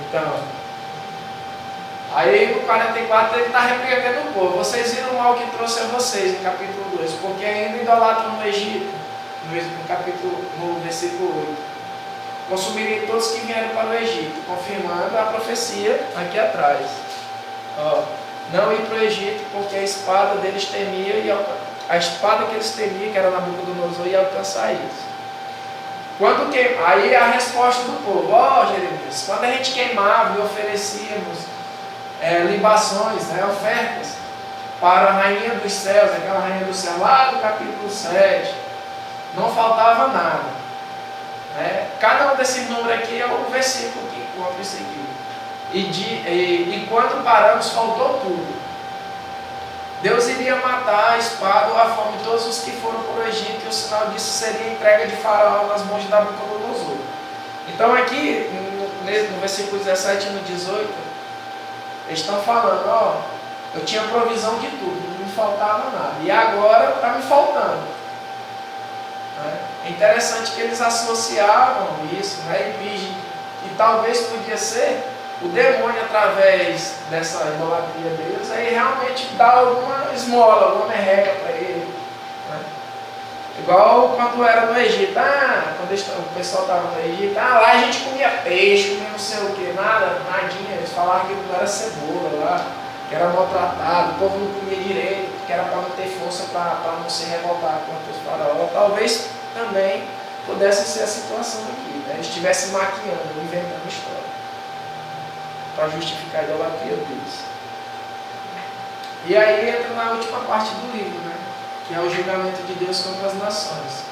Então, aí no 44 ele está repreendendo o povo. Vocês viram o mal que trouxe a vocês, no capítulo 2, porque ainda idolatram no Egito, no versículo 8. Consumirem todos que vieram para o Egito, confirmando a profecia aqui atrás. Ó, não ir para o Egito, porque a espada deles temia, a espada que eles temiam, que era Nabucodonosor, ia alcançar eles. Aí a resposta do povo: ó, Jeremias, quando a gente queimava e oferecíamos libações, ofertas para a rainha dos céus, aquela rainha do céu, lá do capítulo 7, não faltava nada. Cada um desses números aqui é o versículo que encontra isso aqui. E quando paramos, faltou tudo. Deus iria matar a espada ou a fome de todos os que foram para o Egito, e o sinal disso seria a entrega de Faraó nas mãos de Nabucodonosor. Então aqui, no versículo 17 e no 18, eles estão falando: ó, eu tinha provisão de tudo, não me faltava nada, e agora está me faltando. É interessante que eles associavam isso, e talvez podia ser o demônio, através dessa idolatria deles, aí realmente dá alguma esmola, alguma merreca para ele. Igual quando era no Egito, quando o pessoal estava no Egito, lá a gente comia peixe, comia não sei o que, nadinha, eles falavam que não era cebola lá, que era maltratado, o povo não comia direito, que era para não ter força para não se revoltar contra os faraós. Talvez também pudesse ser a situação aqui, eles estivessem maquiando, inventando história para justificar a idolatria deles. E aí entra na última parte do livro, que é o julgamento de Deus contra as nações.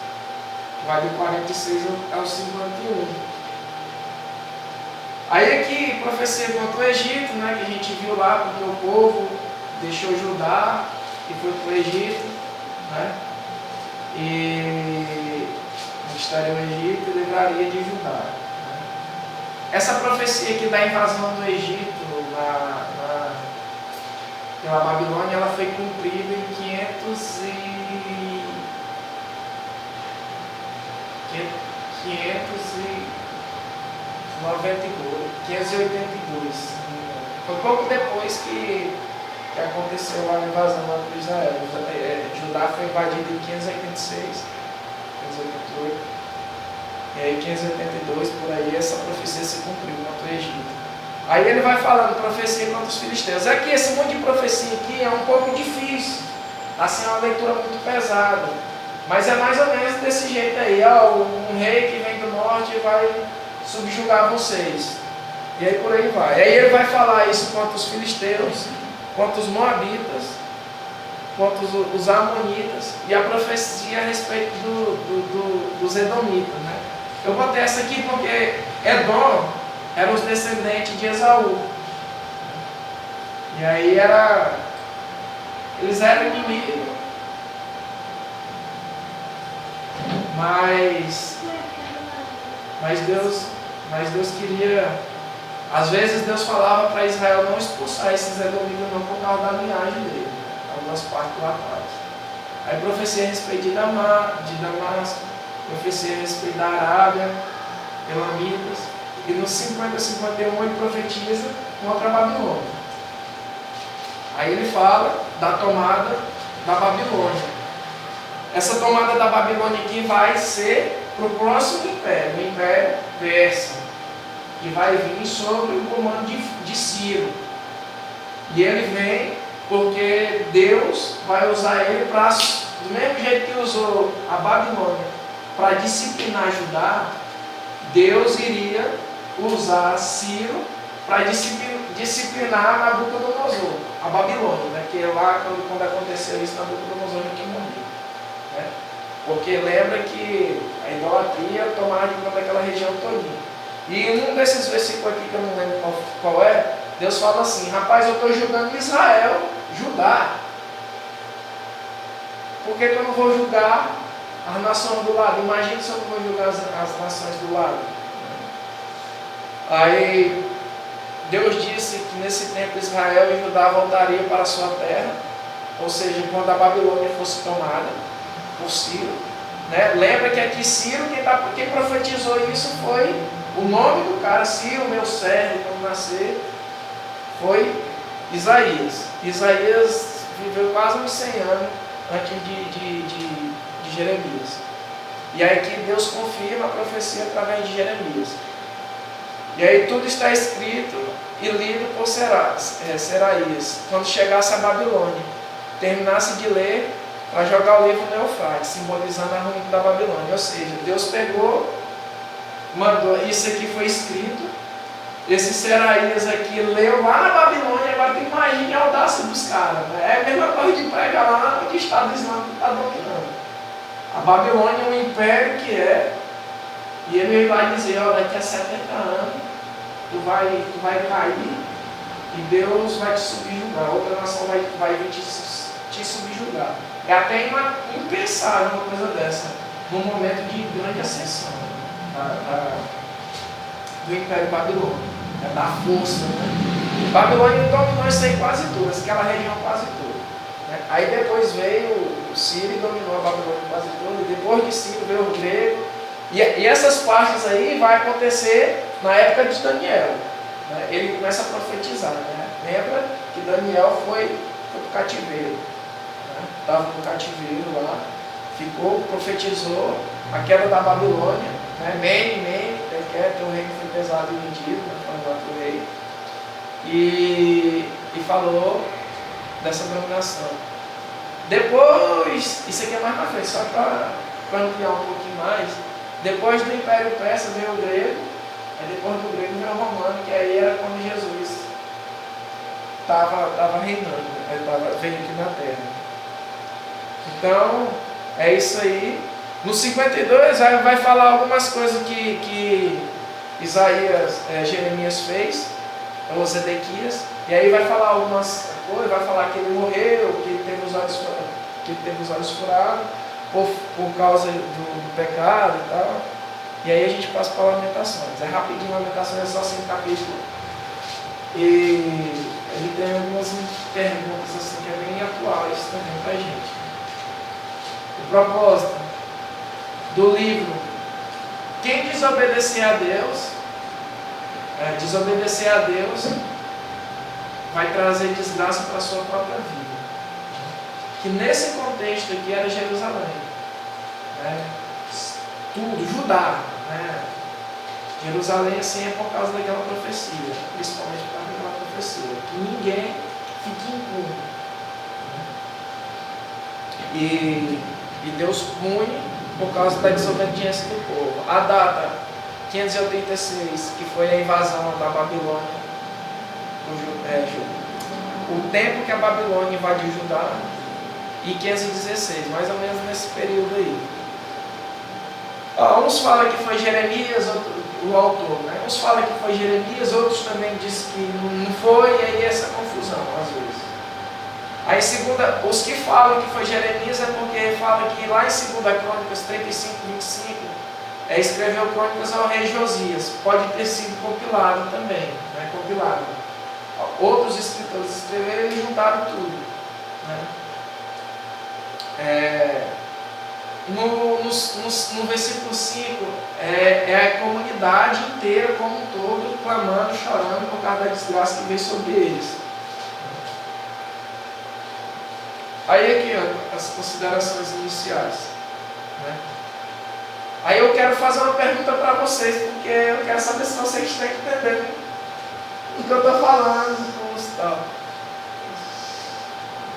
Vai do 46 ao 51. Aí aqui, profecia contra o Egito, que a gente viu lá, porque o povo deixou Judá e foi para o Egito, e conquistaria o Egito e livraria de Judá. Essa profecia aqui da invasão do Egito pela Babilônia, ela foi cumprida em 582. Foi pouco depois que aconteceu a invasão lá do Israel. Judá foi invadido em 586, 588. E aí 582, por aí, essa profecia se cumpriu contra o Egito. Aí ele vai falando profecia contra os filisteus. Aqui, esse monte de profecia aqui é um pouco difícil. Assim, é uma leitura muito pesada. Mas é mais ou menos desse jeito aí. Um rei que vem do norte vai subjugar vocês. E aí por aí vai. Aí ele vai falar isso contra os filisteus, contra os moabitas, contra os amonitas, e a profecia a respeito dos edomitas, Eu botei essa aqui porque Edom eram os descendentes de Esaú. E aí eles eram inimigos. Mas Deus queria. Às vezes Deus falava para Israel não expulsar esses edomitas não por causa da linhagem dele, algumas partes lá atrás. Aí profecia a respeito de Damasco, profecia a respeito da Arábia, Elamitas, e no 50 e 51 ele profetiza contra a Babilônia. Aí ele fala da tomada da Babilônia. Essa tomada da Babilônia aqui vai ser para o próximo império, o Império Persa, que vai vir sobre o comando de Ciro. E ele vem porque Deus vai usar ele para, do mesmo jeito que usou a Babilônia para disciplinar Judá, Deus iria usar Ciro para disciplinar Nabucodonosor, a Babilônia, que é lá quando aconteceu isso, Nabucodonosor que morreu. Porque lembra que a idolatria tomava de conta daquela região todinha. E em um desses versículos aqui, que eu não lembro qual é, Deus fala assim: rapaz, eu estou julgando Israel, Judá. Por que eu não vou julgar as nações do lado? Imagina se eu não vou julgar as nações do lado. Aí Deus disse que nesse tempo Israel e Judá voltariam para a sua terra, ou seja, quando a Babilônia fosse tomada por Ciro. Lembra que aqui Ciro, quem profetizou isso foi O nome do cara, Ciro, meu servo, quando nascer, foi Isaías. Isaías viveu quase uns 100 anos antes de Jeremias. E aí que Deus confirma a profecia através de Jeremias. E aí tudo está escrito e lido por Seraías, quando chegasse a Babilônia, terminasse de ler para jogar o livro no Eufrates, simbolizando a ruína da Babilônia. Ou seja, Deus pegou, mandou, isso aqui foi escrito, esse Seraías aqui leu lá na Babilônia, agora tem uma ilha e audácia dos caras. É a mesma coisa de pregar lá onde o Estado Islâmico está dominando. A Babilônia é um império que é, e ele vai dizer, ó, daqui a 70 anos tu vai cair e Deus vai te subjugar, outra nação vai vir te subjugar. É até impensável uma coisa dessa, num momento de grande ascensão do Império Babilônico, da força, né? Babilônia dominou isso aí quase tudo, aquela região quase toda. Né? Aí depois veio o Ciro e dominou a Babilônia quase toda, e depois de Ciro veio o grego, e essas partes aí vai acontecer na época de Daniel. Né? Ele começa a profetizar. Né? Lembra que Daniel foi para o cativeiro. Estava no cativeiro lá, profetizou a queda da Babilônia, né? Mene, teu reino foi pesado e medido, né? Falando lá para o rei, e falou dessa dominação. Depois, isso aqui é mais para frente, só para ampliar um pouquinho mais, depois do Império Persa veio o grego, aí depois do grego veio o romano, que aí era quando Jesus estava reinando, veio aqui na terra. Então, é isso aí. No 52 vai falar algumas coisas que Jeremias fez, ou Zedequias, e aí vai falar algumas coisas, vai falar que ele morreu, que ele teve os olhos furados por causa do pecado e tal. E aí a gente passa para Lamentações. É rapidinho, Lamentações é só 5 capítulos. E ele tem algumas perguntas assim que é bem atuais também para a gente. O propósito do livro: quem desobedecer a Deus, vai trazer desgraça para a sua própria vida. Que nesse contexto aqui era Jerusalém, né? Tudo, Judá, né? Jerusalém assim é por causa daquela profecia, principalmente por causa daquela profecia, que ninguém fique impune. E Deus pune por causa da desobediência do povo. A data 586, que foi a invasão da Babilônia, o tempo que a Babilônia invadiu Judá, e 516, mais ou menos nesse período aí. Uns falam que foi Jeremias, o autor, né? Uns falam que foi Jeremias, outros também dizem que não foi, e aí essa confusão às vezes. Aí os que falam que foi Jeremias é porque fala que lá em 2 Crônicas 35, 25, escreveu crônicas ao rei Josias. Pode ter sido compilado também, né? Compilado. Outros escritores escreveram e juntaram tudo, né? No versículo 5 é a comunidade inteira como um todo clamando, chorando por causa da desgraça que veio sobre eles. Aí aqui, ó, as considerações iniciais, né? Aí eu quero fazer uma pergunta para vocês, porque eu quero saber se vocês estão entendendo o que eu estou falando. Tal.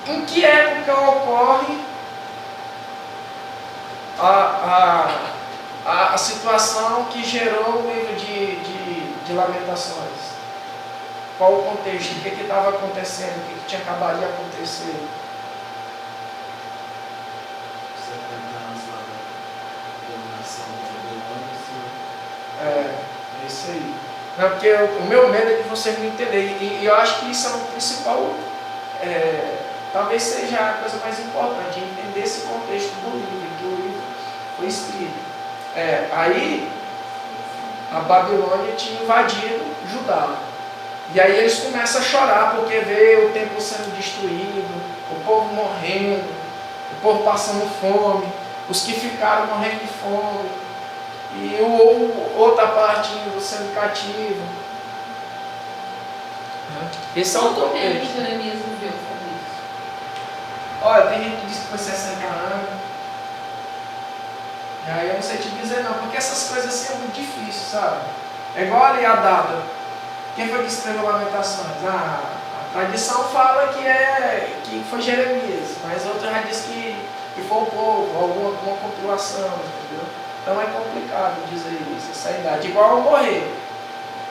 Em que época ocorre a situação que gerou o livro de Lamentações? Qual o contexto? O que estava acontecendo? O que tinha acabado de acontecer? 70 anos lá da dominação babilônica. É isso aí. Não, porque o meu medo é de vocês não entenderem. E eu acho que isso é o principal. Talvez seja a coisa mais importante, entender esse contexto do livro, que o livro foi escrito. Aí a Babilônia tinha invadido Judá. E aí eles começam a chorar porque vê o templo sendo destruído, o povo morrendo, o povo passando fome, os que ficaram morrendo de fome. e outra parte indo sendo cativo. Esse é o Quanto tempo contexto. Jeremias viveu sobre isso? Olha, tem gente que diz que foi 60 anos. E aí eu não sei te dizer não, porque essas coisas assim é muito difícil, sabe? É igual ali a data. Quem foi que escreveu Lamentações? A tradição fala que foi Jeremias, mas outra já diz que foi o povo, alguma compilação, entendeu? Então é complicado dizer isso, essa idade. Igual ao morrer.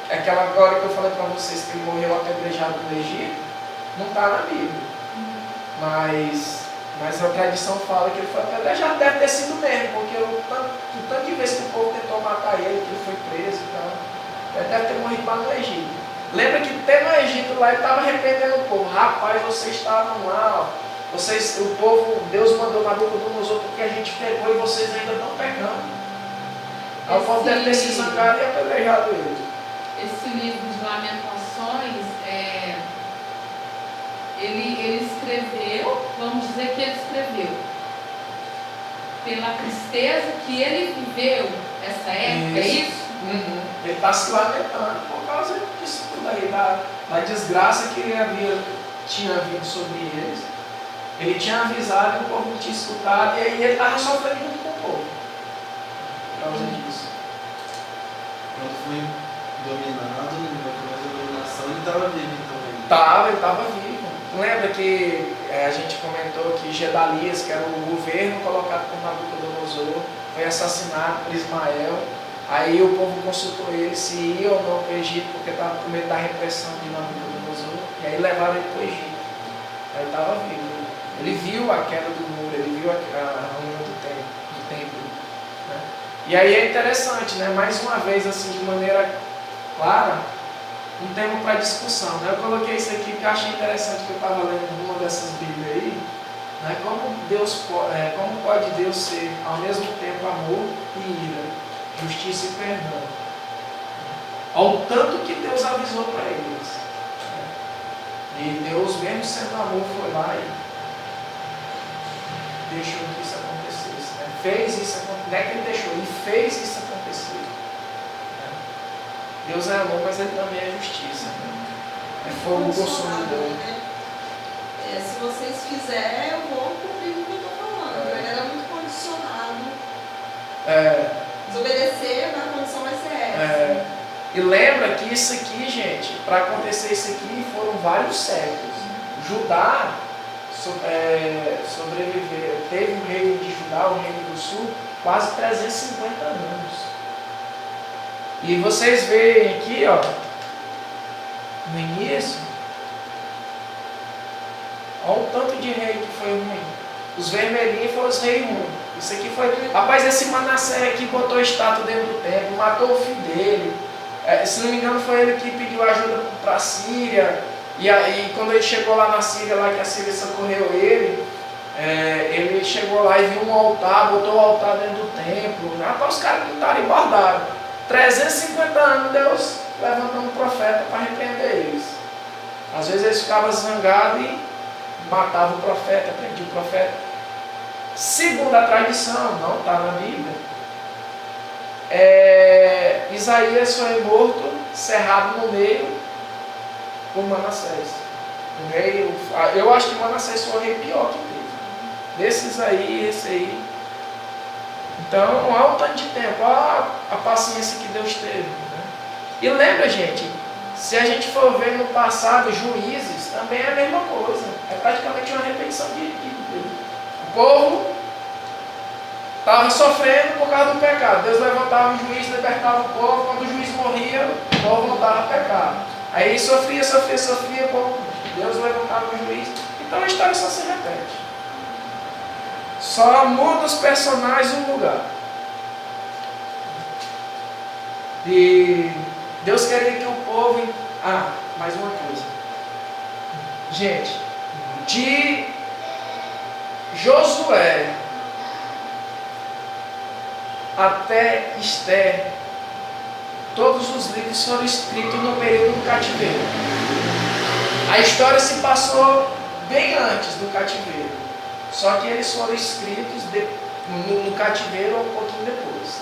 Aquela agora que eu falei para vocês que ele morreu apedrejado no Egito, não está na Bíblia. Mas a tradição fala que ele foi apedrejado, deve ter sido mesmo, porque o tanto de vezes que o povo tentou matar ele, que ele foi preso e tal, ele deve ter morrido lá no Egito. Lembra que até no Egito lá ele estava arrependendo o povo. Rapaz, vocês estavam lá, ó. O povo, Deus mandou Nabucodonosor porque a gente pegou e vocês ainda estão pegando. Aí o povo deve ter se zangado e apedrejado ele. Esse livro de Lamentações, ele escreveu, vamos dizer que ele escreveu, pela tristeza que ele viveu essa época, é isso? Uhum. Ele está se lamentando por causa disso tudo aí, da desgraça que tinha vindo sobre eles. Ele tinha avisado e o povo não tinha escutado, e aí ele estava sofrendo junto com o povo por causa disso. Quando foi dominado, no começo da dominação, ele estava vivo também. Ele estava vivo. Lembra que a gente comentou que Gedalias, que era o governo colocado por Nabucodonosor, foi assassinado por Ismael. Aí o povo consultou ele se ia ou não para o Egito, porque estava com medo da repressão de Nabucodonosor. E aí levaram ele para o Egito. Aí ele estava vivo. Ele viu a queda do muro, ele viu a ruína do templo. Né? E aí é interessante, né? Mais uma vez, assim, de maneira clara, um tema para discussão. Né? Eu coloquei isso aqui porque eu achei interessante, que eu estava lendo uma dessas Bíblias aí. Né? Como pode Deus ser ao mesmo tempo amor e ira, justiça e perdão? Ao tanto que Deus avisou para eles. Né? E Deus, mesmo sendo amor, foi lá e deixou que isso acontecesse. Né? Fez isso acontecer. Não é que ele deixou, ele fez isso acontecer. Né? Deus é amor, mas ele também é justiça. Né? É fogo consumidor. Né? Se vocês fizerem, eu vou cumprir o que eu estou falando. Ele era muito condicionado. Desobedecer, a condição vai ser essa. E lembra que isso aqui, gente, para acontecer isso aqui, foram vários séculos. Judá sobreviveu, teve o reino de Judá, o reino do sul, quase 350 anos. E vocês veem aqui, ó, no início, olha o tanto de rei que foi ruim. Os vermelhinhos foram os reis ruins. Isso aqui foi. Rapaz, esse Manassés aqui botou estátua dentro do templo, matou o filho dele. Se não me engano, foi ele que pediu ajuda para a Síria. E aí, quando ele chegou lá na Síria, lá que a Síria socorreu ele, ele chegou lá e viu um altar, botou o altar dentro do templo. Rapaz, os caras pintaram e bordaram. 350 anos Deus levantou um profeta para repreender eles. Às vezes eles ficavam zangados e matavam o profeta, prendiam o profeta. Segundo a tradição, não está na Bíblia, Isaías foi morto, cerrado no meio, por Manassés. Eu acho que Manassés foi o rei pior que teve. Desses aí, esse aí. Então, olha o tanto de tempo, olha a paciência que Deus teve. Né? E lembra, gente, se a gente for ver no passado, Juízes, também é a mesma coisa. É praticamente uma repetição de o povo estava sofrendo por causa do pecado. Deus levantava um juiz, libertava o povo. Quando o juiz morria, o povo voltava a pecar. Aí sofria, o povo, Deus levantava um juiz. Então a história só se repete. Só muda os personagens no lugar. E Deus queria que o povo... mais uma coisa. Gente, de Josué até Esther, todos os livros foram escritos no período do cativeiro. A história se passou bem antes do cativeiro. Só que eles foram escritos no cativeiro um pouquinho depois.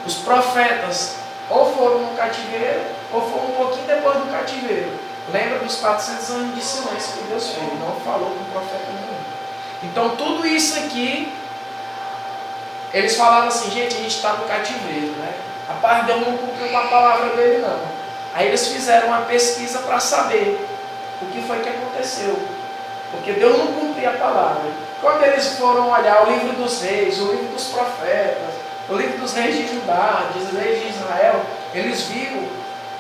Os profetas ou foram no cativeiro, ou foram um pouquinho depois do cativeiro. Lembra dos 400 anos de silêncio que Deus fez, não falou com o profeta nenhum. Então tudo isso aqui, eles falavam assim, gente, a gente está no cativeiro, né? Rapaz, Deus não cumpriu com a palavra dele não. Aí eles fizeram uma pesquisa para saber o que foi que aconteceu. Porque Deus não cumpria a palavra. Quando eles foram olhar o livro dos reis, o livro dos profetas, o livro dos reis de Judá, dos reis de Israel, eles viram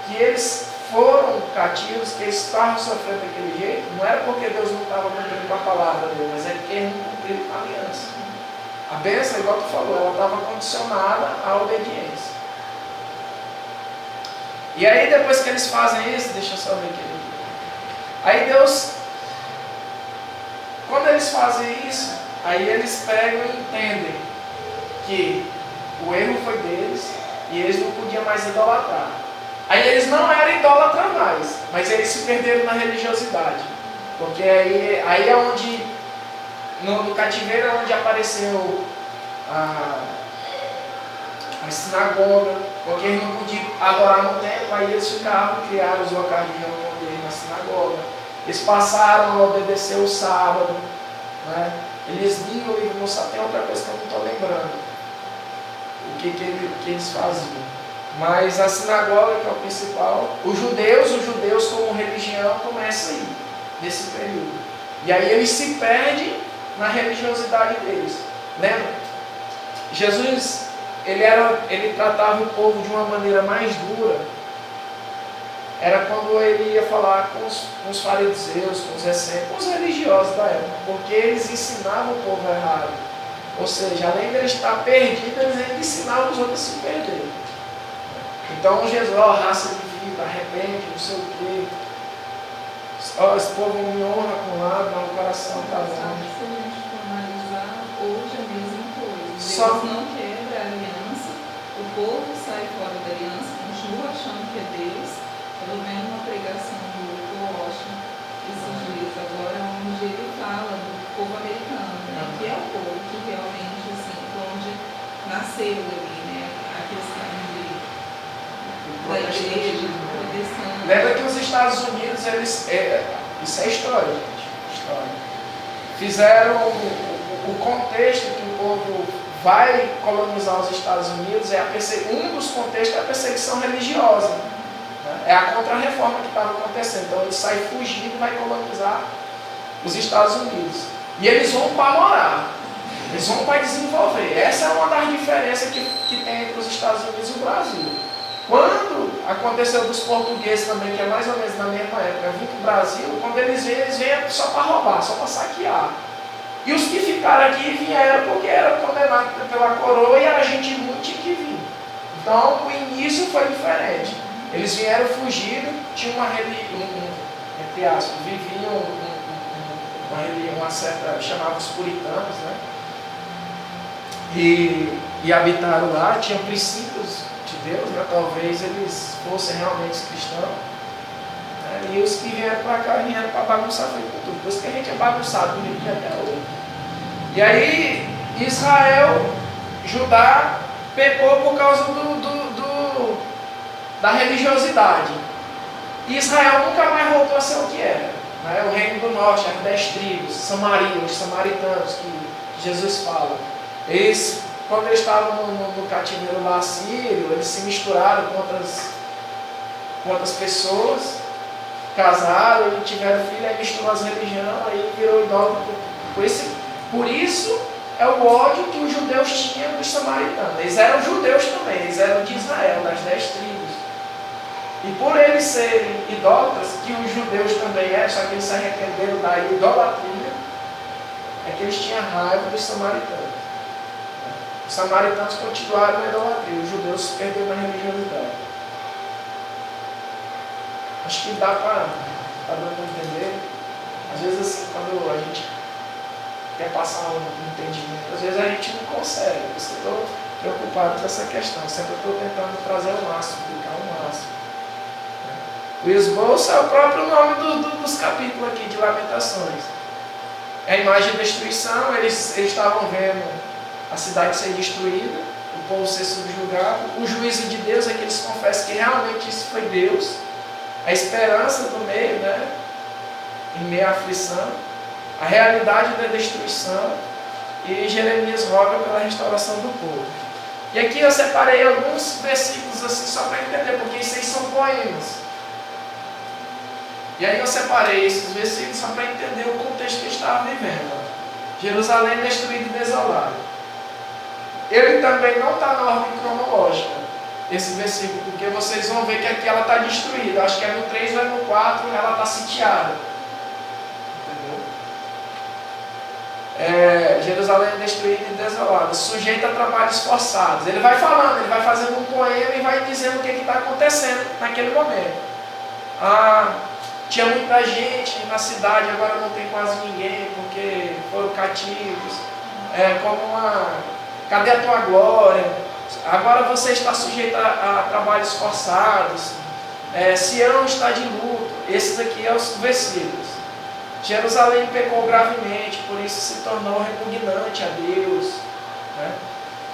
que eles foram cativos, que eles estavam sofrendo daquele jeito. Não era porque Deus não estava cumprindo com a palavra dele, mas é porque eles não cumpriram com a aliança. A bênção, igual tu falou, ela estava condicionada à obediência. E aí depois que eles fazem isso, deixa eu só ver aqui. Aí Deus, quando eles fazem isso, aí eles pegam e entendem que o erro foi deles e eles não podiam mais idolatrar. Aí eles não eram idólatras mais, mas eles se perderam na religiosidade. Porque aí é onde, no cativeiro é onde apareceu a sinagoga, porque eles não podiam adorar no templo, aí eles criaram os locais de reunião deles na sinagoga. Eles passaram a obedecer o sábado, né? Eles liam e não sabem, tem outra coisa que eu não estou lembrando, o que eles faziam. Mas a sinagoga, que é o principal, os judeus como religião começa aí, nesse período. E aí eles se perdem na religiosidade deles. Lembra? Jesus, ele tratava o povo de uma maneira mais dura. Era quando ele ia falar com os fariseus, com os essênicos, com os religiosos da época, porque eles ensinavam o povo errado. Ou seja, além de eles estar perdidos, eles ensinavam os outros a se perder. Então Jesus, raça de vida, arrepende, não sei o quê. Esse povo me honra com um lado, mas o coração está longe. Se a gente for analisar, hoje é a mesma coisa. Só Deus não quebra a aliança, o povo sai fora da aliança, continua achando que é Deus. Eu vendo uma pregação do Washington esses dias agora, onde ele fala do povo americano, né, que é o povo que realmente, assim, onde nasceu ali, né, a questão da igreja, protestante. Lembra que os Estados Unidos, isso é história, gente, história. Fizeram o contexto que o povo vai colonizar os Estados Unidos, um dos contextos é a perseguição religiosa. É a contra-reforma que estava acontecendo. Então ele sai fugindo e vai colonizar os Estados Unidos. E eles vão para morar. Eles vão para desenvolver. Essa é uma das diferenças que tem entre os Estados Unidos e o Brasil. Quando aconteceu dos portugueses também, que é mais ou menos na mesma época, vir para o Brasil, quando eles vêm só para roubar, só para saquear. E os que ficaram aqui vieram porque eram condenados pela coroa e era gente muito que vinha. Então o início foi diferente. Eles vieram fugindo, tinha entre aspas, viviam uma certa, chamavam os puritanos, né? E habitaram lá, tinham princípios de Deus, né? Talvez eles fossem realmente cristãos. Né? E os que vieram para cá, vieram para bagunçar foi com tudo. Por isso que a gente é bagunçado no Rio até hoje. E aí, Israel, Judá, pecou por causa da religiosidade. E Israel nunca mais voltou a ser o que era. Né? O reino do norte, as 10 tribos, Samaria, os samaritanos que Jesus fala. Eles, quando eles estavam no cativeiro lá assírio, eles se misturaram com outras pessoas, casaram, e tiveram filho, aí misturou as religiões, aí virou idólatra. Por isso é o ódio que os judeus tinham dos samaritanos. Eles eram judeus também, eles eram de Israel, das 10 tribos. E por eles serem idólatras, que os judeus também eram, só que eles se arrependeram da idolatria, é que eles tinham raiva dos samaritanos. Os samaritanos continuaram na idolatria, os judeus se perderam na religiosidade. Acho que dá para entender. Às vezes assim, quando a gente quer passar um entendimento, às vezes a gente não consegue. Por isso que eu estou preocupado com essa questão. Sempre estou tentando trazer o máximo, explicar o máximo. O esboço é o próprio nome dos capítulos aqui de Lamentações. É a imagem de destruição, eles estavam vendo a cidade ser destruída, o o povo ser subjugado. O juízo de Deus é que eles confessam que realmente isso foi Deus. A esperança do meio, né? Em meio à aflição. A realidade da destruição. E Jeremias roga pela restauração do povo. E aqui eu separei alguns versículos assim só para entender, porque isso aí são poemas. E aí eu separei esses versículos só para entender o contexto que eles estavam vivendo. Jerusalém destruída e desolada. Ele também não está na ordem cronológica, esse versículo, porque vocês vão ver que aqui ela está destruída. Acho que é no 3 ou é no 4, ela está sitiada. Entendeu? Jerusalém destruída e desolada, sujeita a trabalhos forçados. Ele vai falando, ele vai fazendo um poema e vai dizendo o que está acontecendo naquele momento. Tinha muita gente na cidade, agora não tem quase ninguém, porque foram cativos. Cadê a tua glória? Agora você está sujeito a trabalhos forçados. Sião está de luto. Esses aqui são os versículos. Jerusalém pecou gravemente, por isso se tornou repugnante a Deus. Né?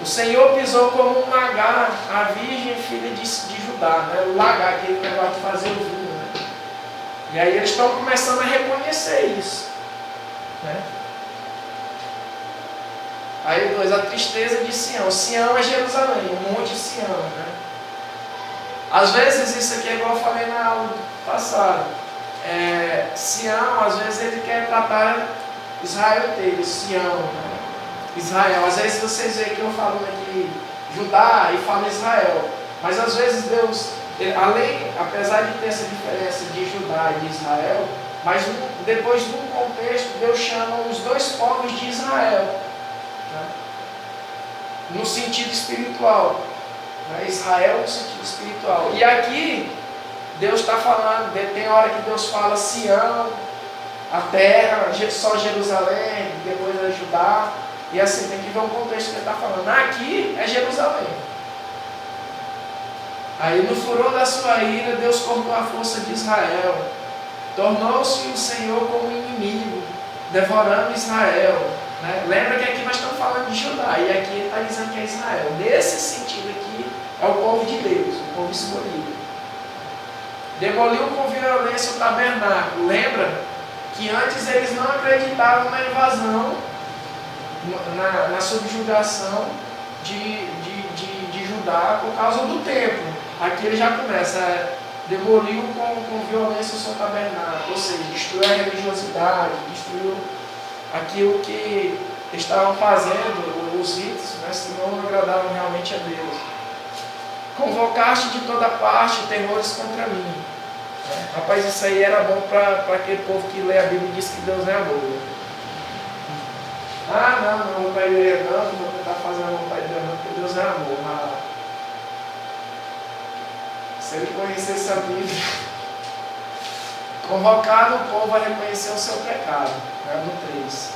O Senhor pisou como um lagar, a virgem filha de Judá. Né? O lagar, aquele negócio de fazer o vinho. Né? E aí eles estão começando a reconhecer isso. Né? Aí 2, a tristeza de Sião. Sião é Jerusalém, o monte de Sião. Né? Às vezes isso aqui é igual eu falei na aula passada. Sião, às vezes ele quer tratar Israel inteiro, Sião, né? Israel. Às vezes vocês veem que eu falo aqui Judá e falo Israel. Mas às vezes Deus, apesar de ter essa diferença de Judá e de Israel, mas depois de um contexto, Deus chama os dois povos de Israel. Né? No sentido espiritual. Né? Israel no sentido espiritual. E aqui, Deus está falando, tem hora que Deus fala Sião, a terra, só Jerusalém, depois é Judá. E assim, tem que ver o contexto que ele está falando. Aqui é Jerusalém. Aí no furor da sua ira, Deus cortou a força de Israel. Tornou-se o Senhor como inimigo, devorando Israel. Né? Lembra que aqui nós estamos falando de Judá, e aqui ele está dizendo que é Israel. Nesse sentido aqui, é o povo de Deus, o povo escolhido. Demoliu com violência o tabernáculo. Lembra que antes eles não acreditavam na invasão, na subjugação de Judá por causa do templo. Aqui ele já começa, demoliu com violência o seu tabernáculo, ou seja, destruiu a religiosidade, destruiu aquilo que estavam fazendo, os ritos, né, se não agradavam realmente a Deus. Convocaste de toda parte terrores contra mim. Rapaz, isso aí era bom para aquele povo que lê a Bíblia e diz que Deus é amor. Não vou para a igreja não vou tentar fazer a vontade de Deus não, porque Deus é amor. Se ele conhecesse a Bíblia, convocado o povo a reconhecer o seu pecado. Né, no 3.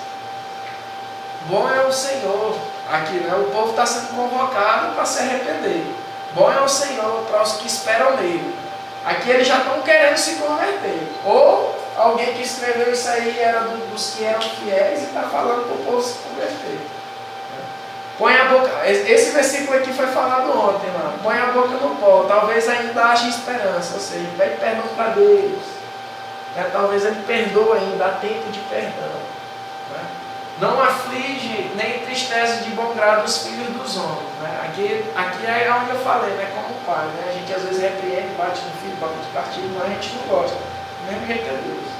Bom é o Senhor. Aqui, né, o povo está sendo convocado para se arrepender. Bom é o Senhor para os que esperam nele. Aqui eles já estão querendo se converter. Ou alguém que escreveu isso aí era dos que eram fiéis e está falando para o povo se converter. Põe a boca. Esse versículo aqui foi falado ontem lá. Põe a boca no pó. Talvez ainda haja esperança. Ou seja, pede perdão para Deus. Né? Talvez ele perdoe ainda, dá tempo de perdão. Né? Não aflige nem entristece de bom grado os filhos dos homens. Né? Aqui é onde eu falei, né? Como pai. Né? A gente às vezes repreende, bate no filho, bate de castigo, mas a gente não gosta. Do mesmo jeito é Deus.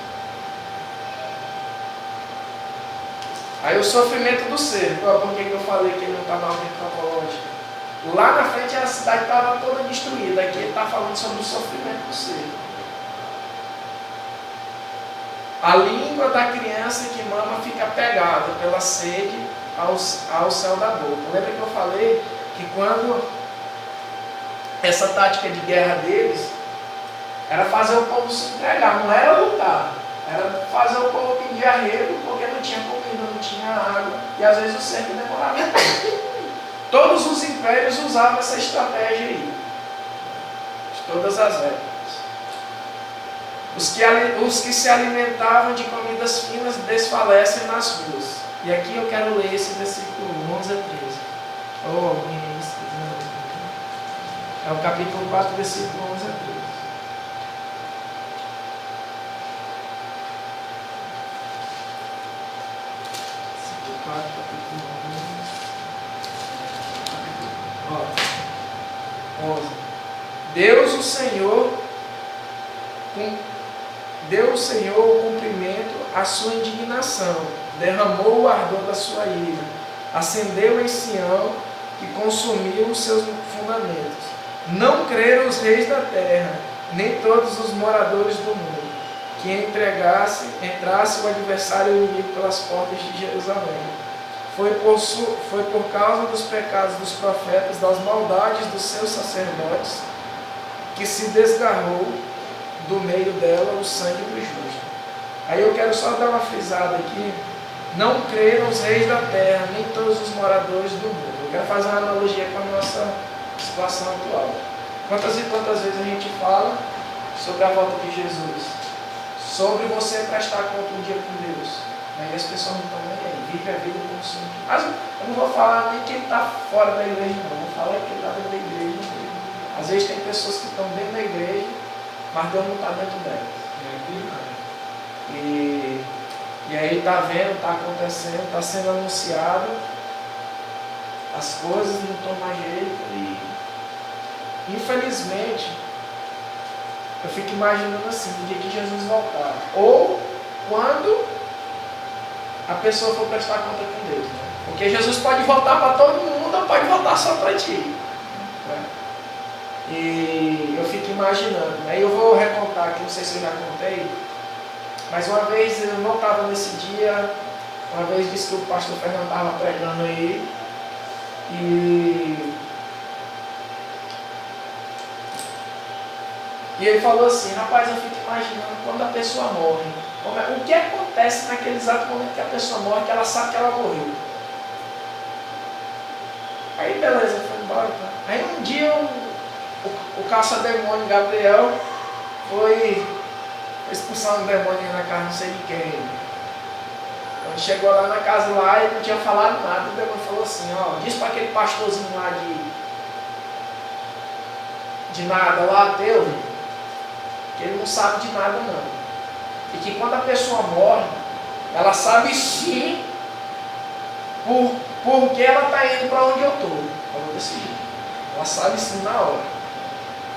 Aí o sofrimento do ser. Por que eu falei que ele não está na ordem cronológica? Lá na frente a cidade estava toda destruída. Aqui ele está falando sobre o sofrimento do ser. A língua da criança que mama fica pegada pela sede ao céu da boca. Lembra que eu falei que quando essa tática de guerra deles era fazer o povo se entregar, não era lutar. Era fazer o povo pedir arrego porque não tinha comida, não tinha água. E às vezes o cerco demorava tempo. Todos os impérios usavam essa estratégia aí. De todas as épocas. Os que se alimentavam de comidas finas desfalecem nas ruas. E aqui eu quero ler esse versículo 11 a 13. Oh, minha É o capítulo 4, versículo 11 a 13. Versículo 4, capítulo 11. Deus o Senhor o cumprimento à sua indignação, derramou o ardor da sua ira, acendeu em Sião e consumiu os seus fundamentos. Não creram os reis da terra, nem todos os moradores do mundo, que entrasse o adversário inimigo pelas portas de Jerusalém. Foi por causa dos pecados dos profetas, das maldades dos seus sacerdotes, que se desgarrou do meio dela o sangue do justo. Aí eu quero só dar uma frisada aqui. Não creram os reis da terra, nem todos os moradores do mundo. Eu quero fazer uma analogia com a nossa situação atual. Quantas e quantas vezes a gente fala sobre a volta de Jesus, sobre você prestar conta um dia com Deus, aí as pessoas não estão nem aí, vive a vida como se... Mas eu não vou falar nem que ele está fora da igreja, não, vou falar que ele está dentro da igreja mesmo. Às vezes tem pessoas que estão dentro da igreja, mas Deus não está dentro delas. E aí está vendo, está acontecendo, está sendo anunciado, as coisas não estão mais jeito e infelizmente eu fico imaginando assim, no dia que Jesus voltar, ou quando a pessoa for prestar conta com Deus, né? Porque Jesus pode voltar para todo mundo ou pode voltar só para ti, né? E eu fico imaginando, né? Eu vou recontar aqui, não sei se eu já contei, mas uma vez eu não estava nesse dia, uma vez disse que o pastor Fernando estava pregando aí, e ele falou assim, rapaz, eu fico imaginando quando a pessoa morre, o que acontece naquele exato momento que a pessoa morre, que ela sabe que ela morreu. Aí beleza, foi embora. Tá? Aí um dia o caça-demônio Gabriel foi expulsar um demônio na casa não sei de quem. Quando chegou lá na casa lá, ele não tinha falado nada, o demônio falou assim, ó, diz para aquele pastorzinho lá de nada lá, teu, que ele não sabe de nada não. E que quando a pessoa morre, ela sabe sim porque ela está indo para onde eu estou. Falou desse jeito. Ela sabe sim na hora.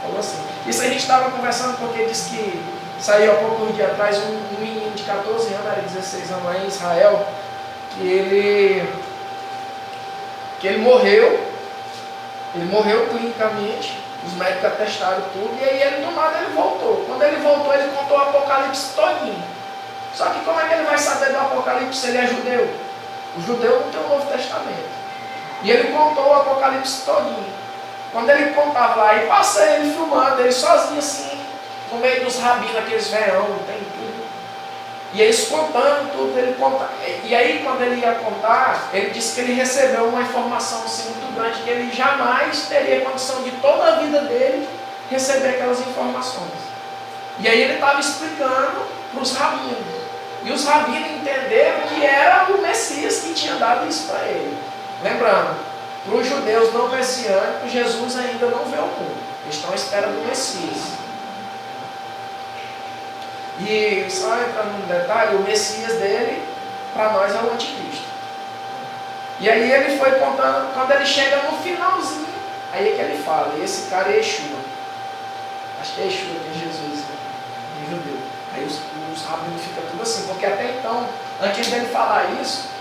Falou assim. Isso a gente estava conversando porque disse que saiu há poucos dias atrás um menino de 14 anos, era 16 anos lá em Israel, que ele morreu clinicamente, os médicos atestaram tudo, e aí ele do nada ele voltou. Quando ele voltou, ele contou o Apocalipse todinho. Só que como é que ele vai saber do Apocalipse se ele é judeu? O judeu não tem o Novo Testamento. E ele contou o Apocalipse todinho. Quando ele contava lá, e passei ele filmando, ele sozinho assim, no meio dos rabinos, aqueles verão, tem tudo. E eles contando tudo, ele conta. E aí quando ele ia contar, ele disse que ele recebeu uma informação assim, muito grande, que ele jamais teria condição de toda a vida dele receber aquelas informações. E aí ele estava explicando para os rabinos. E os rabinos entenderam que era o Messias que tinha dado isso para ele. Lembrando, para os judeus não messiânicos, Jesus ainda não veio ao mundo. Eles estão à espera do Messias. E só entrando no detalhe, o Messias dele, para nós, é o Anticristo. E aí ele foi contando, quando ele chega no finalzinho, aí é que ele fala, esse cara é Yeshua. Acho que é Yeshua que é Jesus, em judeu. Aí os rabinos ficam tudo assim, porque até então, antes dele falar isso,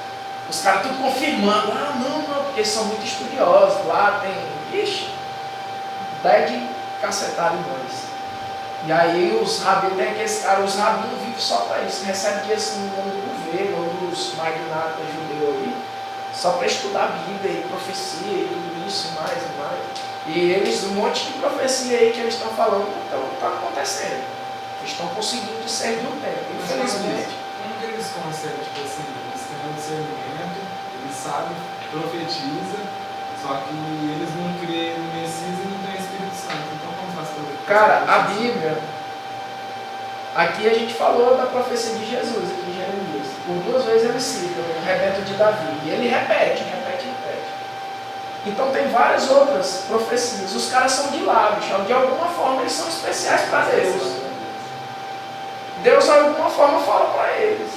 os caras tudo confirmando, não, porque eles são muito estudiosos, lá tem, de cacetada em nós. E aí os rabinos, tem aqueles caras, os rabinos vivem só para isso, recebem dinheiro assim no nome do governo, ou dos magnatas judeus aí, só para estudar a Bíblia e profecia e tudo isso, e mais e mais. E eles, um monte de profecia aí que eles estão falando, então está acontecendo. Eles estão conseguindo discernir o tempo, infelizmente. Como que eles conseguem, tipo assim, eles têm um discernimento, eles sabem, profetiza, só que eles não creem no Messias e não têm Espírito Santo. Então como faz para ver? Cara, a Bíblia, aqui a gente falou da profecia de Jesus, aqui em Jeremias. Por 2 vezes ele cita o rebento de Davi. E ele repete. Então tem várias outras profecias. Os caras são de lá, bicho. De alguma forma eles são especiais para Deus. Deus de alguma forma fala para eles.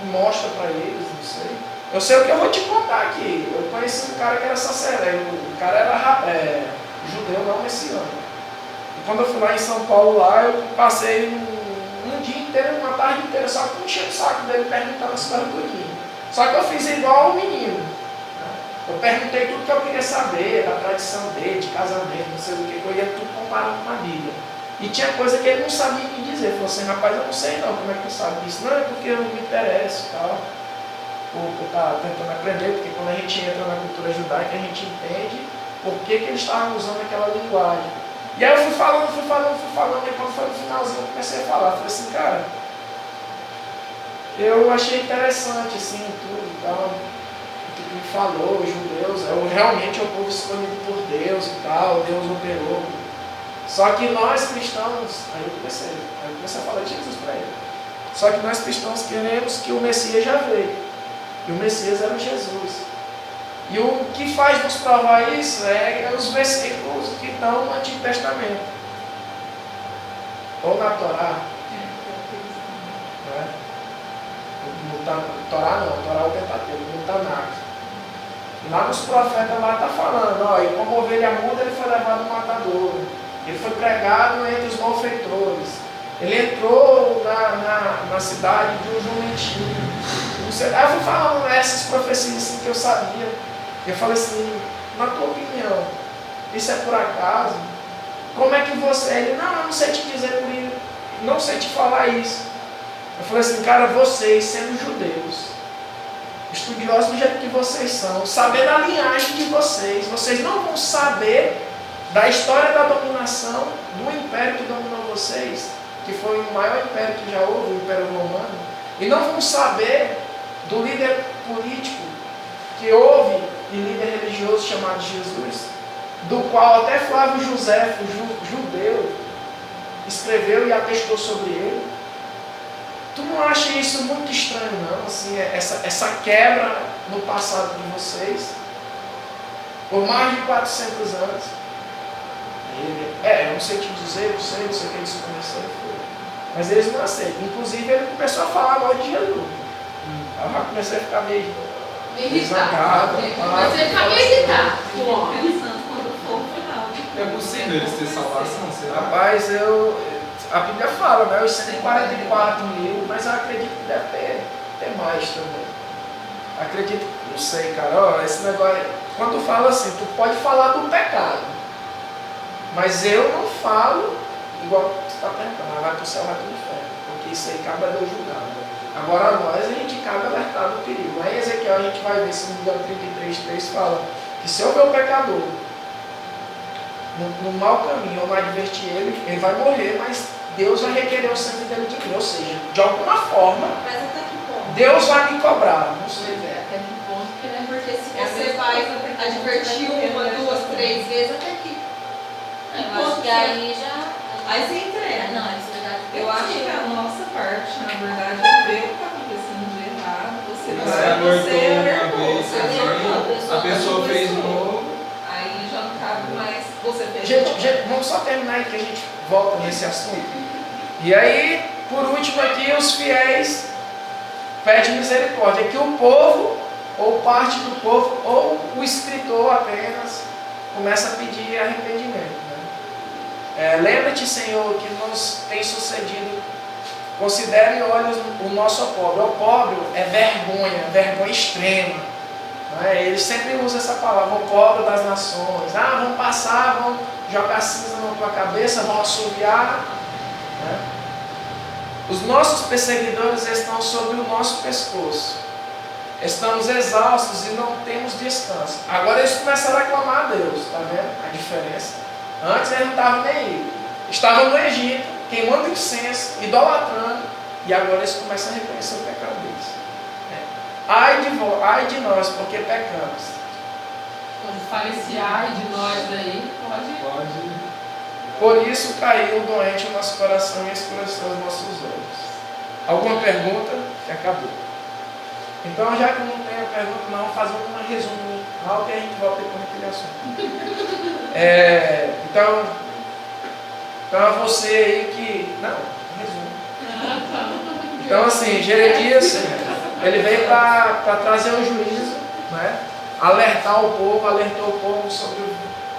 Mostra para eles, não sei. Eu sei o que eu vou te contar aqui. Eu conheci um cara que era sacerdote. O cara era judeu, não messiânico. E quando eu fui lá em São Paulo, lá, eu passei um dia inteiro, uma tarde inteira, só que enchendo o saco dele perguntando as coisas tudinho. Só que eu fiz igual ao menino. Eu perguntei tudo que eu queria saber, da tradição dele, de casamento, não sei o que, eu ia tudo comparando com a Bíblia. E tinha coisa que ele não sabia me dizer. Ele falou assim, rapaz, eu não sei não, como é que tu sabe disso? Não, é porque eu me interesso e tal. Por estar tentando aprender, porque quando a gente entra na cultura judaica, a gente entende por que eles estavam usando aquela linguagem. E aí eu fui falando, e quando foi no finalzinho eu comecei a falar. Falei assim, cara, eu achei interessante assim, tudo e tal. Que tu me falou, os judeus, realmente é o povo escolhido por Deus e tal, Deus operou. Só que nós cristãos, aí eu comecei a falar de Jesus para ele. Só que nós cristãos queremos que o Messias já veio. E o Messias era Jesus. E o que faz nos provar isso é os versículos que estão no Antigo Testamento. Ou na Torá. Não é? Torá não, Torá é o Pentateuco, no Tanakh. Lá nos profetas lá está falando, ó, e como ovelha muda ele foi levado ao matador. Ele foi pregado entre os malfeitores. Ele entrou na cidade de um jumentinho. Aí eu fui falando essas profecias assim, que eu sabia. Eu falei assim, na tua opinião, isso é por acaso? Como é que você... Ele, não, eu não sei te dizer por isso, não sei te falar isso. Eu falei assim, cara, vocês sendo judeus, estudiosos do jeito que vocês são, sabendo a linhagem de vocês não vão saber da história da dominação do império que dominou vocês, que foi o maior império que já houve, o Império Romano, e não vão saber do líder político que houve e líder religioso chamado Jesus, do qual até Flávio José, judeu, escreveu e atestou sobre ele. Tu não acha isso muito estranho, não? Assim, essa quebra no passado de vocês, por mais de 400 anos. Eu não sei te dizer, não sei o que eles começaram a falar. Mas eles não aceitam. Inclusive, ele começou a falar mal de Jesus. Eu já comecei a ficar meio irritado. Mas ele fica meio irritado. Pensando quando for o final. É possível eles terem salvação, será? Rapaz, a Bíblia fala, né? Os 144 mil, mas eu acredito que deve ter mais também. Acredito, não sei, cara. Ó, esse negócio, quando tu fala assim, tu pode falar do pecado, mas eu não falo igual tu está perguntando, vai para o céu, vai para o inferno, porque isso aí cabe a Deus julgar. Agora nós, a gente cabe alertar do perigo. Lá em Ezequiel a gente vai ver, se não me engano, 33:3 fala que se houver um pecador no mau caminho, eu não advertir ele, ele vai morrer, mas Deus vai requerer o sangue dele de mim. Ou seja, de alguma forma, Mas até que ponto? Deus vai me cobrar. Não sei. Até que ponto que ele é Porque se você vai advertir uma, duas, três vezes, até que Eu acho que aí já. aí você entrega. Não, isso é verdade. Eu acho que a nossa parte, na verdade, é ver o que está acontecendo de errado. Você Você vai, alertou você uma vez, alertou, a pessoa fez de novo. Aí já não cabe mais. Você fez. Gente, vamos só terminar aí que a gente volta nesse assunto. E aí, por último aqui, os fiéis pedem misericórdia. Que o povo, ou parte do povo, ou o escritor apenas, começa a pedir arrependimento. Né? Lembra-te, Senhor, que nos tem sucedido. Considere e olhe o nosso opróbrio. O opróbrio é vergonha extrema. Né? Ele sempre usa essa palavra, o opróbrio das nações. Vão passar, vão jogar cinza na tua cabeça, vão assoviar. Né? Os nossos perseguidores estão sobre o nosso pescoço. Estamos exaustos e não temos descanso. Agora eles começaram a clamar a Deus, está vendo a diferença? Antes eles não estavam nem aí. Estavam no Egito, queimando incenso, idolatrando, e agora eles começam a reconhecer o pecado deles. Ai de nós, porque pecamos. Quando fala esse ai de nós aí, pode. Por isso caiu o doente no nosso coração e escureceu os nossos olhos. Alguma pergunta? Que acabou. Então, já que não tem a pergunta, não, vamos fazer um resumo Mal que a gente volta com aquele assunto. Então a você aí que... Não, resumo. Então assim, Jeremias, ele veio para trazer o juízo, né? Alertou o povo sobre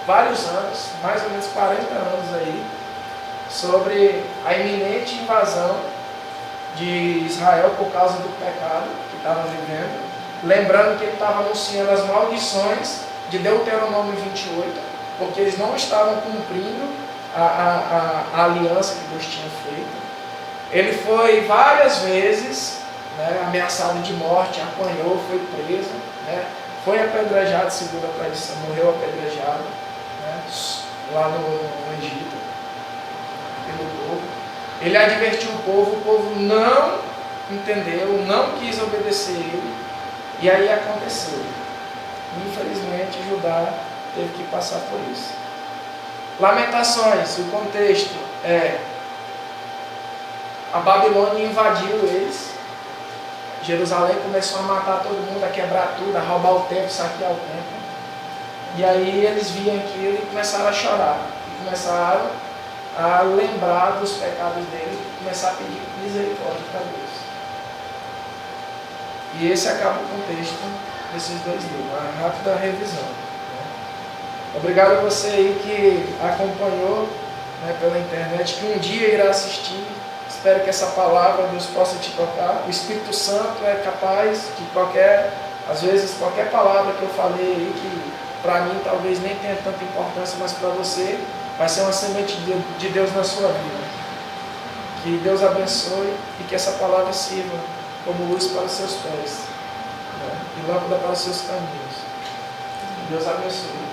vários anos, mais ou menos 40 anos aí, sobre a iminente invasão de Israel por causa do pecado que estava vivendo. Lembrando que ele estava anunciando as maldições de Deuteronômio 28, porque eles não estavam cumprindo a aliança que Deus tinha feito. Ele foi várias vezes, né, ameaçado de morte, apanhou, foi preso, né, foi apedrejado, segundo a tradição, morreu apedrejado, né, lá no Egito, pelo povo. Ele advertiu o povo não entendeu, não quis obedecer ele, e aí aconteceu. Infelizmente, Judá teve que passar por isso. Lamentações, o contexto é: a Babilônia invadiu eles, Jerusalém começou a matar todo mundo, a quebrar tudo, a roubar o templo, saquear o templo. E aí eles viam aquilo e começaram a chorar, e começaram a lembrar dos pecados deles, e começaram a pedir misericórdia para Deus. E esse acaba o contexto desses dois livros, uma rápida revisão. Obrigado a você aí que acompanhou, né, pela internet, que um dia irá assistir. Espero que essa palavra Deus possa te tocar. O Espírito Santo é capaz de às vezes qualquer palavra que eu falei aí, que para mim talvez nem tenha tanta importância, mas para você vai ser uma semente de Deus na sua vida. Que Deus abençoe e que essa palavra sirva como luz para os seus pés, né, e lâmpada para os seus caminhos. Deus abençoe.